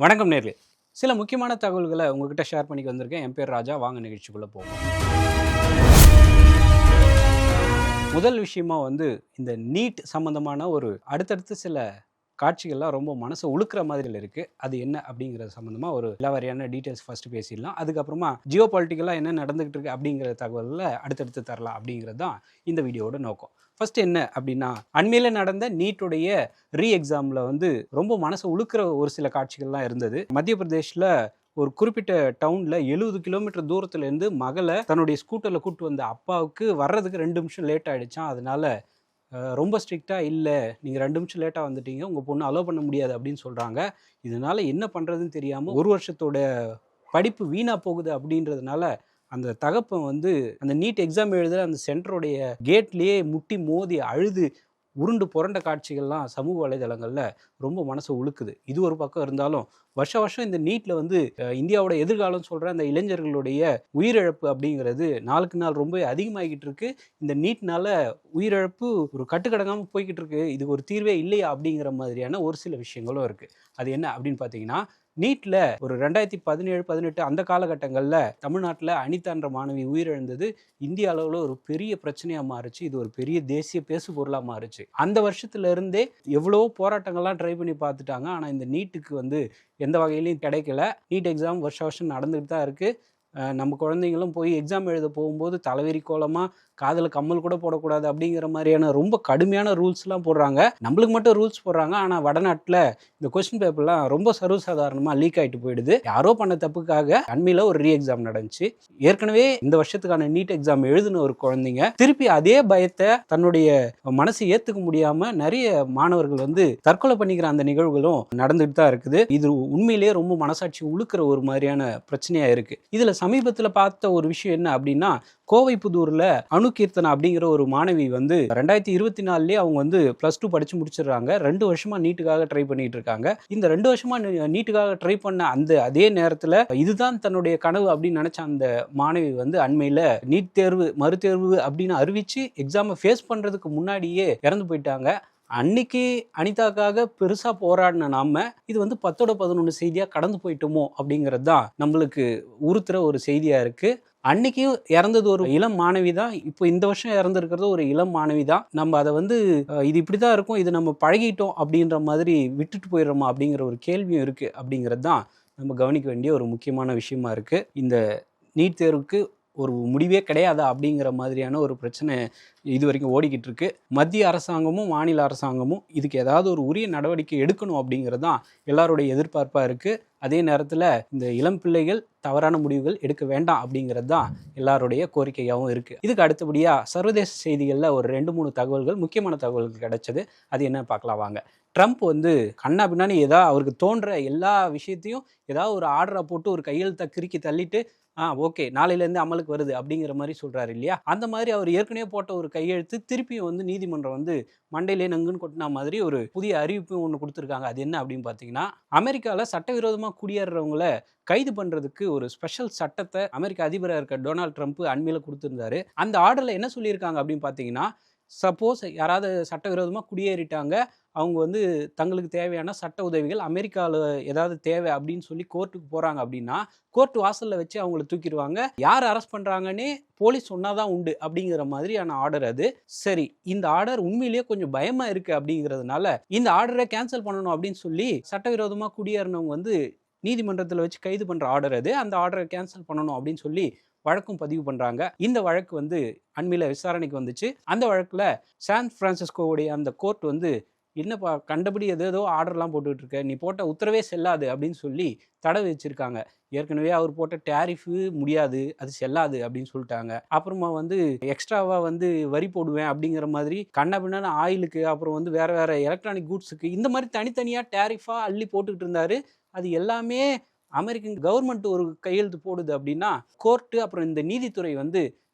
வணக்கம் நேர்களே. சில முக்கியமான தகவல்களை உங்ககிட்ட ஷேர் பண்ணிக்க வந்திருக்கேன். என் பேர் ராஜா. வாங்க நிகழ்ச்சிக்குள்ள போவோம். முதல் விஷயமா இந்த நீட் சம்பந்தமான ஒரு அடுத்தடுத்து சில காட்சிகள்லாம் ரொம்ப மனசை உழுக்கிற மாதிரி இருக்கு. அது என்ன அப்படிங்கிறது சம்பந்தமா ஒரு விலாவாரியான டீட்டெயில்ஸ் ஃபர்ஸ்ட் பேசிடலாம். அதுக்கப்புறமா ஜியோ பொலிட்டிக்கலாக என்ன நடந்துகிட்டு இருக்கு அப்படிங்கிற தகவலில் அடுத்தடுத்து தரலாம் அப்படிங்கிறது தான் இந்த வீடியோட நோக்கம். ஃபர்ஸ்ட் என்ன அப்படின்னா, அண்மையில் நடந்த நீட்டுடைய எக்ஸாமில் ரொம்ப மனசை உழுக்கிற ஒரு சில காட்சிகள்லாம் இருந்தது. மத்திய பிரதேஷில் ஒரு குறிப்பிட்ட டவுனில் 70 கிலோமீட்டர் தூரத்துலேருந்து மகளை தன்னுடைய ஸ்கூட்டரில் கூப்பிட்டு வந்த அப்பாவுக்கு வர்றதுக்கு 2 நிமிஷம் லேட் ஆகிடுச்சான். அதனால ரொம்ப ஸ்ட்ரிக்டாக இல்லை, நீங்கள் 2 நிமிஷம் லேட்டாக வந்துட்டீங்க, உங்கள் பொண்ணு அலோவ் பண்ண முடியாது அப்படின்னு சொல்கிறாங்க. இதனால் என்ன பண்ணுறதுன்னு தெரியாமல் ஒரு வருஷத்தோட படிப்பு வீணாக போகுது அப்படின்றதுனால அந்த தகப்பன் அந்த நீட் எக்ஸாம் எழுதுகிற அந்த சென்டருடைய கேட்லேயே முட்டி மோதி அழுது உருண்டு புரண்ட காட்சிகள்லாம் சமூக வலைதளங்களில் ரொம்ப மனசை உழுக்குது. இது ஒரு பக்கம் இருந்தாலும் வருஷம் இந்த நீட்டில் இந்தியாவோட எதிர்காலம் சொல்கிற அந்த இளைஞர்களுடைய உயிரிழப்பு அப்படிங்கிறது நாளுக்கு நாள் ரொம்ப அதிகமாகிக்கிட்டு இருக்கு. இந்த நீட்னால உயிரிழப்பு ஒரு கட்டுக்கடங்காமல் போய்கிட்டு இருக்கு. இதுக்கு ஒரு தீர்வே இல்லையா அப்படிங்கிற மாதிரியான ஒரு சில விஷயங்களும் இருக்குது. அது என்ன அப்படின்னு பார்த்தீங்கன்னா, நீட்டில் ஒரு 2017-18 அந்த காலகட்டங்களில் தமிழ்நாட்டில் அனிதான்ற மாணவி உயிரிழந்தது இந்திய அளவில் ஒரு பெரிய பிரச்சனையாக மாறுச்சு. இது ஒரு பெரிய தேசிய பேசு பொருளாக மாறுச்சு. அந்த வருஷத்துல இருந்தே எவ்வளவோ போராட்டங்கள்லாம் ட்ரை பண்ணி பார்த்துட்டாங்க. ஆனால் இந்த நீட்டுக்கு எந்த வகையிலையும் கிடைக்கல. நீட் எக்ஸாம் வருஷம் நடந்துகிட்டு தான் இருக்குது. நம்ம குழந்தைங்களும் போய் எக்ஸாம் எழுத போகும்போது தலைவெறி கோலமாக காதில் கம்மல் கூட போடக்கூடாது அப்படிங்கிற மாதிரியான ரொம்ப கடுமையான ரூல்ஸ்லாம் போடுறாங்க. நம்மளுக்கு மட்டும் ரூல்ஸ் போடுறாங்க. ஆனால் வடநாட்டில் இந்த கொஸ்டின் பேப்பர்லாம் ரொம்ப சர்வசாதாரணமாக லீக் ஆகிட்டு போயிடுது. யாரோ பண்ண தப்புக்காக அண்மையில் ஒரு எக்ஸாம் நடந்துச்சு. ஏற்கனவே இந்த வருஷத்துக்கான நீட் எக்ஸாம் எழுதின ஒரு குழந்தைங்க திருப்பி அதே பயத்தை தன்னுடைய மனசு ஏற்றுக்க முடியாமல் நிறைய மாணவர்கள் தற்கொலை பண்ணிக்கிற அந்த நிகழ்வுகளும் நடந்துகிட்டு தான் இருக்குது. இது உண்மையிலேயே ரொம்ப மனசாட்சி உழுக்கிற ஒரு மாதிரியான பிரச்சனையாக இருக்குது. இதில் சமீபத்தில் பார்த்த ஒரு விஷயம் என்ன அப்படின்னா, கோவை புதூரில் அணுகீர்த்தனா அப்படிங்கிற ஒரு மாணவி 2024 அவங்க +2 படித்து முடிச்சிடுறாங்க. 2 வருஷமா நீட்டுக்காக ட்ரை பண்ணிட்டு இருக்காங்க. இந்த 2 வருஷமா நீட்டுக்காக ட்ரை பண்ண அதே நேரத்தில் இதுதான் தன்னுடைய கனவு அப்படின்னு நினைச்ச அந்த மாணவி அண்மையில் நீட் தேர்வு மறுதேர்வு அப்படின்னு அறிவிச்சு எக்ஸாமை ஃபேஸ் பண்றதுக்கு முன்னாடியே இறந்து போயிட்டாங்க. அன்னைக்கு அனிதாக்காக பெருசா போராடின நாம இது 10ஓட 11 செய்தியா கடந்து போயிட்டோமோ அப்படிங்கிறது தான் நம்மளுக்கு உறுத்துற ஒரு செய்தியா இருக்கு. அன்னைக்கு இறந்தது ஒரு இளம் மாணவி தான். இப்போ இந்த வருஷம் இறந்துருக்கிறது ஒரு இளம் மாணவி தான். நம்ம அதை இது இப்படிதான் இருக்கும், இது நம்ம பழகிட்டோம் அப்படின்ற மாதிரி விட்டுட்டு போயிடுறோமா அப்படிங்கிற ஒரு கேள்வியும் இருக்கு. அப்படிங்கிறது தான் நம்ம கவனிக்க வேண்டிய ஒரு முக்கியமான விஷயமா இருக்கு. இந்த நீட் தேர்வுக்கு ஒரு முடிவே கிடையாதா அப்படிங்கிற மாதிரியான ஒரு பிரச்சனை இது வரைக்கும் ஓடிக்கிட்டு இருக்கு. மத்திய அரசாங்கமும் மாநில அரசாங்கமும் இதுக்கு ஏதாவது ஒரு உரிய நடவடிக்கை எடுக்கணும் அப்படிங்கிறது தான் எல்லாருடைய எதிர்பார்ப்பாக இருக்குது. அதே நேரத்தில் இந்த இளம் பிள்ளைகள் தவறான முடிவுகள் எடுக்க வேண்டாம் அப்படிங்கிறது தான் எல்லாருடைய கோரிக்கையாகவும் இருக்குது. இதுக்கு அடுத்தபடியாக சர்வதேச செய்திகளில் ஒரு 2-3 தகவல்கள், முக்கியமான தகவல்கள் கிடைச்சது. அது என்ன பார்க்கலாம் வாங்க. ட்ரம்ப் கண்ணா பின்னாடி ஏதாவது அவருக்கு தோன்ற எல்லா விஷயத்தையும் ஏதாவது ஒரு ஆர்டரை போட்டு ஒரு கையெழுத்தை கிறுக்கி தள்ளிட்டு ஓகே நாளையிலேருந்து அமலுக்கு வருது அப்படிங்கிற மாதிரி சொல்கிறாரு இல்லையா? அந்த மாதிரி அவர் ஏற்கனவே போட்ட ஒரு கையெழுத்து திருப்பியும் நீதிமன்றம் மண்டையிலே நங்குன்னு கொட்டினா மாதிரி ஒரு புதிய அறிவிப்பு ஒன்று கொடுத்துருக்காங்க. அது என்ன அப்படின்னு பார்த்தீங்கன்னா, அமெரிக்காவில் சட்டவிரோதமாக குடியேறவங்கள கைது பண்ணுறதுக்கு ஒரு ஸ்பெஷல் சட்டத்தை அமெரிக்க அதிபராக இருக்க டொனால்ட் ட்ரம்ப் அண்மையில் கொடுத்துருந்தாரு. அந்த ஆர்டரில் என்ன சொல்லியிருக்காங்க அப்படின்னு பார்த்தீங்கன்னா, சப்போஸ் யாராவது சட்டவிரோதமாக குடியேறிட்டாங்க, அவங்க தங்களுக்கு தேவையான சட்ட உதவிகள் அமெரிக்காவில் ஏதாவது தேவை அப்படின்னு சொல்லி கோர்ட்டுக்கு போகிறாங்க அப்படின்னா, கோர்ட் வாசலில் வச்சு அவங்கள தூக்கிடுவாங்க. யார் அரெஸ்ட் பண்ணுறாங்கன்னே போலீஸ் சொன்னாதான் உண்டு அப்படிங்கிற மாதிரியான ஆர்டர் அது. சரி, இந்த ஆர்டர் உண்மையிலேயே கொஞ்சம் பயமாக இருக்குது அப்படிங்கிறதுனால இந்த ஆர்டரை கேன்சல் பண்ணணும் அப்படின்னு சொல்லி சட்டவிரோதமாக குடியேறினவங்க நீதிமன்றத்தில் வச்சு கைது பண்ணுற ஆர்டர் அது. அந்த ஆர்டரை கேன்சல் பண்ணணும் அப்படின்னு சொல்லி வழக்கும் பதிவு பண்ணுறாங்க. இந்த வழக்கு அண்மையில் விசாரணைக்கு வந்துச்சு. அந்த வழக்கில் சான் பிரான்சிஸ்கோவுடைய அந்த கோர்ட் என்னப்பா கண்டபடி ஏதோ ஆர்டர்லாம் போட்டுக்கிட்டு இருக்க, நீ போட்ட உத்தரவே செல்லாது அப்படின்னு சொல்லி தடை வச்சுருக்காங்க. ஏற்கனவே அவர் போட்ட டேரிஃபு முடியாது, அது செல்லாது அப்படின்னு சொல்லிட்டாங்க. அப்புறமா எக்ஸ்ட்ராவாக வரி போடுவேன் அப்படிங்கிற மாதிரி கண்ணபின்னான ஆயிலுக்கு, அப்புறம் வேறு எலக்ட்ரானிக் கூட்ஸுக்கு இந்த மாதிரி தனித்தனியாக டேரிஃபாக அள்ளி போட்டுக்கிட்டு இருந்தார். அது எல்லாமே அமெரிக்கன் கவர்மெண்ட் ஒரு கையெழுத்து போடுது அப்படின்னா, கோர்ட்டு அப்புறம் இந்த நீதித்துறை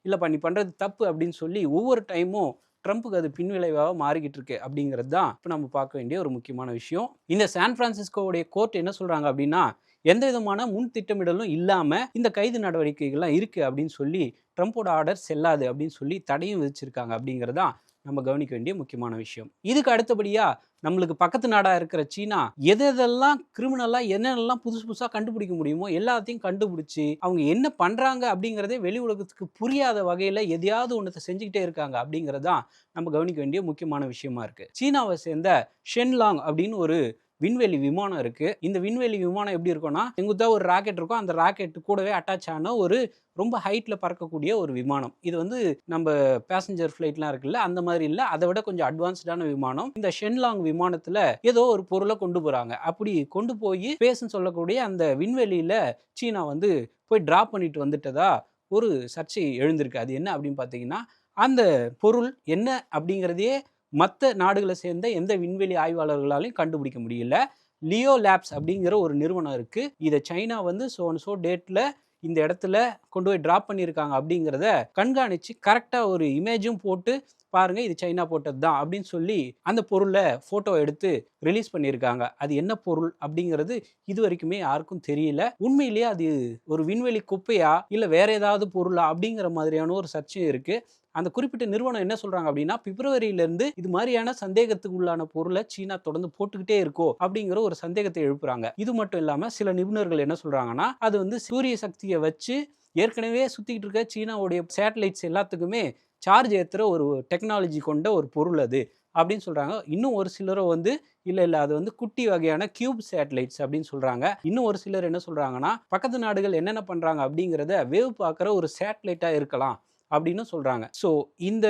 இல்லைப்பா நீ பண்ணுறது தப்பு அப்படின்னு சொல்லி ஒவ்வொரு டைமும் ட்ரம்ப்புக்கு அது பின்விளைவாக மாறிக்கிட்டு இருக்கு அப்படிங்கிறது தான் இப்போ நம்ம பார்க்க வேண்டிய ஒரு முக்கியமான விஷயம். இந்த சான் பிரான்சிஸ்கோவுடைய கோர்ட் என்ன சொல்கிறாங்க அப்படின்னா, எந்த விதமான முன் திட்டமிடலும் இல்லாமல் இந்த கைது நடவடிக்கைகள்லாம் இருக்குது அப்படின்னு சொல்லி ட்ரம்ப்போட ஆர்டர் செல்லாது அப்படின்னு சொல்லி தடையும் விதிச்சிருக்காங்க அப்படிங்கிறது தான் நம்ம கவனிக்க வேண்டிய முக்கியமான விஷயம். இதுக்கு அடுத்தபடியா நம்மளுக்கு பக்கத்து நாடா இருக்கிற சீனா எதெல்லாம் கிரிமினலா என்னென்னலாம் புதுசு புதுசா கண்டுபிடிக்க முடியுமோ எல்லாத்தையும் கண்டுபிடிச்சு அவங்க என்ன பண்றாங்க அப்படிங்கிறதே வெளி உலகத்துக்கு புரியாத வகையில எதையாவது ஒன்றத்தை செஞ்சுக்கிட்டே இருக்காங்க அப்படிங்கிறது தான் நம்ம கவனிக்க வேண்டிய முக்கியமான விஷயமா இருக்கு. சீனாவை சேர்ந்த ஷென்லாங் அப்படின்னு ஒரு விண்வெளி விமானம் இருக்கு. இந்த விண்வெளி விமானம் எப்படி இருக்கும்னா, செங்குத்தா ஒரு ராக்கெட் இருக்கும். அந்த ராக்கெட் கூடவே அட்டாச் ஆன ஒரு ரொம்ப ஹைட்ல பறக்கக்கூடிய ஒரு விமானம். இது வந்து நம்ம பேசஞ்சர் ஃப்ளைட்லாம் இருக்குல்ல, அந்த மாதிரி இல்ல. அதை விட கொஞ்சம் அட்வான்ஸ்டான விமானம். இந்த ஷென்லாங் விமானத்துல ஏதோ ஒரு பொருளை கொண்டு போறாங்க. அப்படி கொண்டு போய் ஸ்பேஸ்ன்னு சொல்லக்கூடிய அந்த விண்வெளியில சீனா வந்து போய் டிராப் பண்ணிட்டு வந்துட்டதா ஒரு சர்ச்சை எழுந்திருக்கு. அது என்ன அப்படின்னு பார்த்தீங்கன்னா, அந்த பொருள் என்ன அப்படிங்கிறதையே மற்ற நாடுகளை சேர்ந்த எந்த விண்வெளி ஆய்வாளர்களாலையும் கண்டுபிடிக்க முடியல. லியோ லேப்ஸ் அப்படிங்கிற ஒரு நிறுவனம் இருக்கு. இதை சைனா வந்து ஸோ டேட்ல இந்த இடத்துல கொண்டு போய் டிராப் பண்ணியிருக்காங்க அப்படிங்கிறத கண்காணிச்சு கரெக்டாக ஒரு இமேஜும் போட்டு பாருங்க இது சைனா போட்டது தான் அப்படின்னு சொல்லி அந்த பொருளை ஃபோட்டோ எடுத்து ரிலீஸ் பண்ணியிருக்காங்க. அது என்ன பொருள் அப்படிங்கிறது இது வரைக்குமே யாருக்கும் தெரியல. உண்மையிலேயே அது ஒரு விண்வெளி குப்பையா இல்லை வேற ஏதாவது பொருளா அப்படிங்கிற மாதிரியான ஒரு சர்ச்சையும் இருக்கு. அந்த குறிப்பிட்ட நிறுவனம் என்ன சொல்றாங்க அப்படின்னா, பிப்ரவரியிலிருந்து இது மாதிரியான சந்தேகத்துக்கு உள்ளான பொருளை சீனா தொடர்ந்து போட்டுக்கிட்டே இருக்கோ அப்படிங்கிற ஒரு சந்தேகத்தை எழுப்புறாங்க. இது மட்டும் இல்லாம சில நிபுணர்கள் என்ன சொல்றாங்கன்னா, அது வந்து சூரிய சக்தியை வச்சு ஏற்கனவே சுத்திக்கிட்டு இருக்க சீனாவுடைய சேட்டலைட்ஸ் எல்லாத்துக்குமே சார்ஜ் ஏத்துற ஒரு டெக்னாலஜி கொண்ட ஒரு பொருள் அது அப்படின்னு சொல்றாங்க. இன்னும் ஒரு சிலரோ வந்து இல்ல அது வந்து குட்டி வகையான கியூப் சேட்டலைட்ஸ் அப்படின்னு சொல்றாங்க. இன்னும் ஒரு சிலர் என்ன சொல்றாங்கன்னா, பக்கத்து நாடுகள் என்னென்ன பண்றாங்க அப்படிங்கிறத வேவ் பார்க்குற ஒரு சேட்டலைட்டா இருக்கலாம் அப்படின்னு சொல்றாங்க. ஸோ இந்த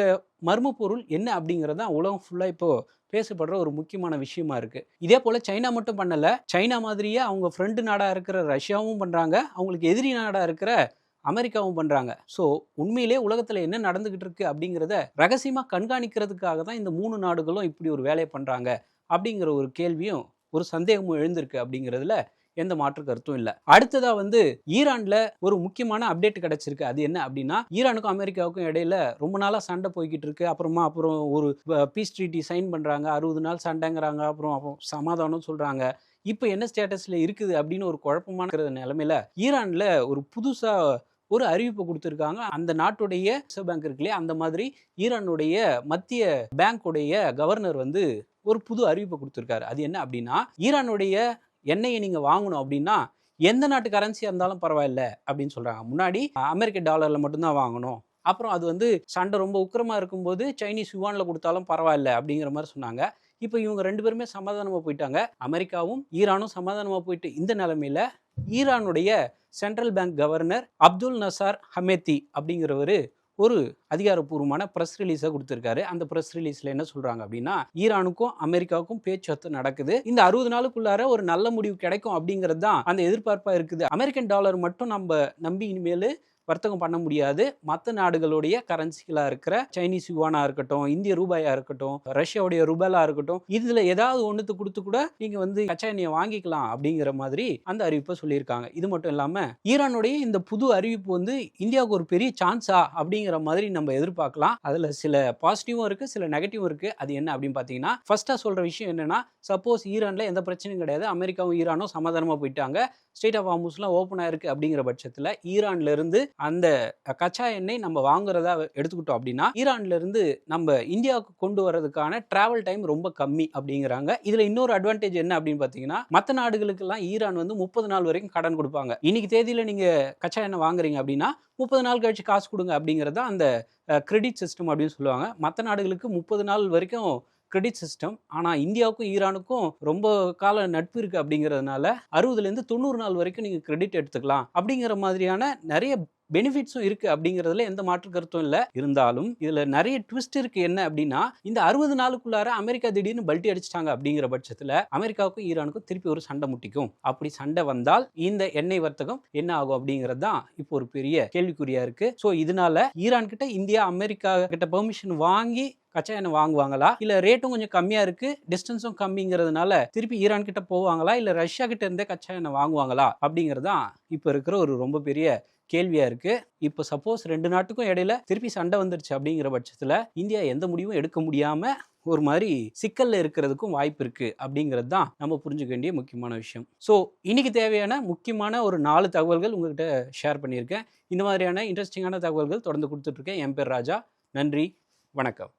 மர்ம பொருள் என்ன அப்படிங்கிறது தான் உலகம் ஃபுல்லா இப்போ பேசப்படுற ஒரு முக்கியமான விஷயமா இருக்கு. இதே போல சைனா மட்டும் பண்ணல. சைனா மாதிரியே அவங்க ஃப்ரெண்டு நாடா இருக்கிற ரஷ்யாவும் பண்றாங்க. அவங்களுக்கு எதிரி நாடா இருக்கிற அமெரிக்காவும் பண்றாங்க. ஸோ உண்மையிலே உலகத்துல என்ன நடந்துகிட்டு இருக்கு அப்படிங்கிறத ரகசியமா கண்காணிக்கிறதுக்காக தான் இந்த 3 நாடுகளும் இப்படி ஒரு வேலையை பண்றாங்க அப்படிங்கிற ஒரு கேள்வியும் ஒரு சந்தேகமும் எழுந்திருக்கு அப்படிங்கிறதுல எந்த மாற்று கருத்தும் இல்ல. அடுத்ததா வந்து ஈரான்ல ஒரு முக்கியமான அப்டேட் கிடைச்சிருக்கு. அது என்ன அப்படின்னா, ஈரானுக்கும் அமெரிக்காவுக்கும் இடையில ரொம்ப நாளா சண்டை போய்கிட்டு இருக்கு. அப்புறம் ஒரு பீஸ் ட்ரீட்டி சைன் பண்றாங்க. 60 நாள் சண்டைங்கிறாங்க. அப்புறம் சமாதானம் சொல்றாங்க. இப்போ என்ன ஸ்டேட்டஸ்ல இருக்குது அப்படின்னு ஒரு குழப்பமான நிலைமையில ஈரான்ல ஒரு புதுசா ஒரு அறிவிப்பு கொடுத்திருக்காங்க. அந்த நாட்டுடைய ரிசர்வ் பேங்க் இருக்கு இல்லையா, அந்த மாதிரி ஈரானுடைய மத்திய பேங்க்குடைய கவர்னர் வந்து ஒரு புது அறிவிப்பு கொடுத்திருக்காரு. அது என்ன அப்படின்னா, ஈரானுடைய எண்ணெயை நீங்க வாங்கணும் அப்படின்னா எந்த நாட்டு கரன்சியா இருந்தாலும் பரவாயில்ல அப்படின்னு சொல்றாங்க. முன்னாடி அமெரிக்க டாலர்ல மட்டும்தான் வாங்கணும். அப்புறம் அது வந்து சண்டை ரொம்ப உக்கிரமா இருக்கும்போது சைனீஸ் யுவான்ல கொடுத்தாலும் பரவாயில்ல அப்படிங்கிற மாதிரி சொன்னாங்க. இப்போ இவங்க 2 பேருமே சமாதானமா போயிட்டாங்க. அமெரிக்காவும் ஈரானும் சமாதானமா போயிட்டு இந்த நிலைமையில ஈரானுடைய central bank governor Abdul Nasser Hemmati அப்படிங்கிறவரு ஒரு அதிகாரப்பூர்வமான பிரஸ் ரிலீஸை கொடுத்திருக்காரு. அந்த பிரஸ் ரிலீஸ்ல என்ன சொல்றாங்க அப்படின்னா, ஈரானுக்கும் அமெரிக்காவுக்கும் பேச்சுவார்த்தை நடக்குது. இந்த 60 நாளுக்குள்ளார ஒரு நல்ல முடிவு கிடைக்கும் அப்படிங்கிறது தான் அந்த எதிர்பார்ப்பா இருக்குது. அமெரிக்கன் டாலர் மட்டும் நம்ம நம்பி இனிமேல் வர்த்தகம் பண்ண முடியாது. மற்ற நாடுகளுடைய கரன்சிகளா இருக்கிற சைனீஸ் யுவானா இருக்கட்டும், இந்திய ரூபாயா இருக்கட்டும், ரஷ்யாவுடைய ருபலா இருக்கட்டும், இதுல ஏதாவது ஒண்ணுத்து கொடுத்து கூட நீங்க வந்து கச்சா எண்ணெயை வாங்கிக்கலாம் அப்படிங்கிற மாதிரி அந்த அறிவிப்பை சொல்லியிருக்காங்க. இது மட்டும் இல்லாம ஈரானுடைய இந்த புது அறிவிப்பு வந்து இந்தியாவுக்கு ஒரு பெரிய சான்ஸா அப்படிங்கிற மாதிரி நம்ம எதிர்பார்க்கலாம். அதுல சில பாசிட்டிவும் இருக்கு, சில நெகட்டிவும் இருக்கு. அது என்ன அப்படின்னு பாத்தீங்கன்னா, ஃபர்ஸ்டா சொல்ற விஷயம் என்னன்னா, சப்போஸ் ஈரான்ல எந்த பிரச்சனையும் கிடையாது, அமெரிக்காவும் ஈரானும் சமாதானமா போயிட்டாங்க, ஸ்டேட் ஆஃப் ஹார்முஸ்லாம் ஓப்பன் ஆயிருக்கு அப்படிங்கிற பட்சத்தில் ஈரான்ல இருந்து அந்த கச்சா எண்ணெய் நம்ம வாங்குறதா எடுத்துக்கிட்டோம் அப்படின்னா, ஈரான்ல இருந்து நம்ம இந்தியாவுக்கு கொண்டு வரதுக்கான டிராவல் டைம் ரொம்ப கம்மி அப்படிங்கிறாங்க. இதுல இன்னொரு அட்வான்டேஜ் என்ன அப்படின்னு பார்த்தீங்கன்னா, மற்ற நாடுகளுக்கெல்லாம் ஈரான் வந்து 30 நாள் வரைக்கும் கடன் கொடுப்பாங்க. இன்னைக்கு தேதியில நீங்க கச்சா எண்ணெய் வாங்குறீங்க அப்படின்னா 30 நாள் கழிச்சு காசு கொடுங்க அப்படிங்கிறது தான் அந்த கிரெடிட் சிஸ்டம் அப்படின்னு சொல்லுவாங்க. மற்ற நாடுகளுக்கு 30 நாள் வரைக்கும் கிரெடிட் சிஸ்டம். ஆனால் இந்தியாவுக்கும் ஈரானுக்கும் ரொம்ப கால நட்பு இருக்குது அப்படிங்கிறதுனால 60லேருந்து 90 நாள் வரைக்கும் நீங்கள் கிரெடிட் எடுத்துக்கலாம் அப்படிங்கிற மாதிரியான நிறைய பெனிஃபிட்ஸும் இருக்குது அப்படிங்கிறதுல எந்த மாற்று கருத்தும் இல்லை. இருந்தாலும் இதில் நிறைய ட்விஸ்ட் இருக்குது. என்ன அப்படின்னா, இந்த 60 நாளுக்குள்ளார அமெரிக்கா திடீர்னு பல்ட்டி அடிச்சிட்டாங்க அப்படிங்கிற பட்சத்தில் அமெரிக்காவுக்கும் ஈரானுக்கும் திருப்பி ஒரு சண்டை முட்டிக்கும். அப்படி சண்டை வந்தால் இந்த எண்ணெய் வர்த்தகம் என்ன ஆகும் அப்படிங்கிறது தான் இப்போ ஒரு பெரிய கேள்விக்குறியா இருக்கு. ஸோ இதனால ஈரான் கிட்ட இந்தியா அமெரிக்கா கிட்ட பெர்மிஷன் வாங்கி கச்சா எண்ணெய் வாங்குவாங்களா, இல்ல ரேட்டும் கொஞ்சம் கம்மியா இருக்கு, டிஸ்டன்ஸும் கம்மிங்கிறதுனால திருப்பி ஈரான் கிட்ட போவாங்களா, இல்ல ரஷ்யா கிட்ட இருந்தே கச்சா எண்ணெய் வாங்குவாங்களா அப்படிங்கிறது தான் இப்போ இருக்கிற ஒரு ரொம்ப பெரிய கேள்வியா இருக்கு. இப்போ சப்போஸ் 2 நாட்டுக்கும் இடையில திருப்பி சண்டை வந்துருச்சு அப்படிங்கிற பட்சத்துல இந்தியா எந்த முடிவும் எடுக்க முடியாம ஒரு மாதிரி சிக்கல்ல இருக்கிறதுக்கும் வாய்ப்பு இருக்கு அப்படிங்கிறது தான் நம்ம புரிஞ்சுக்க வேண்டிய முக்கியமான விஷயம். ஸோ இன்னைக்கு தேவையான முக்கியமான ஒரு 4 தகவல்கள் உங்ககிட்ட ஷேர் பண்ணியிருக்கேன். இந்த மாதிரியான இன்ட்ரெஸ்டிங்கான தகவல்கள் தொடர்ந்து கொடுத்துட்டு இருக்கேன். என் பேர் ராஜா. நன்றி, வணக்கம்.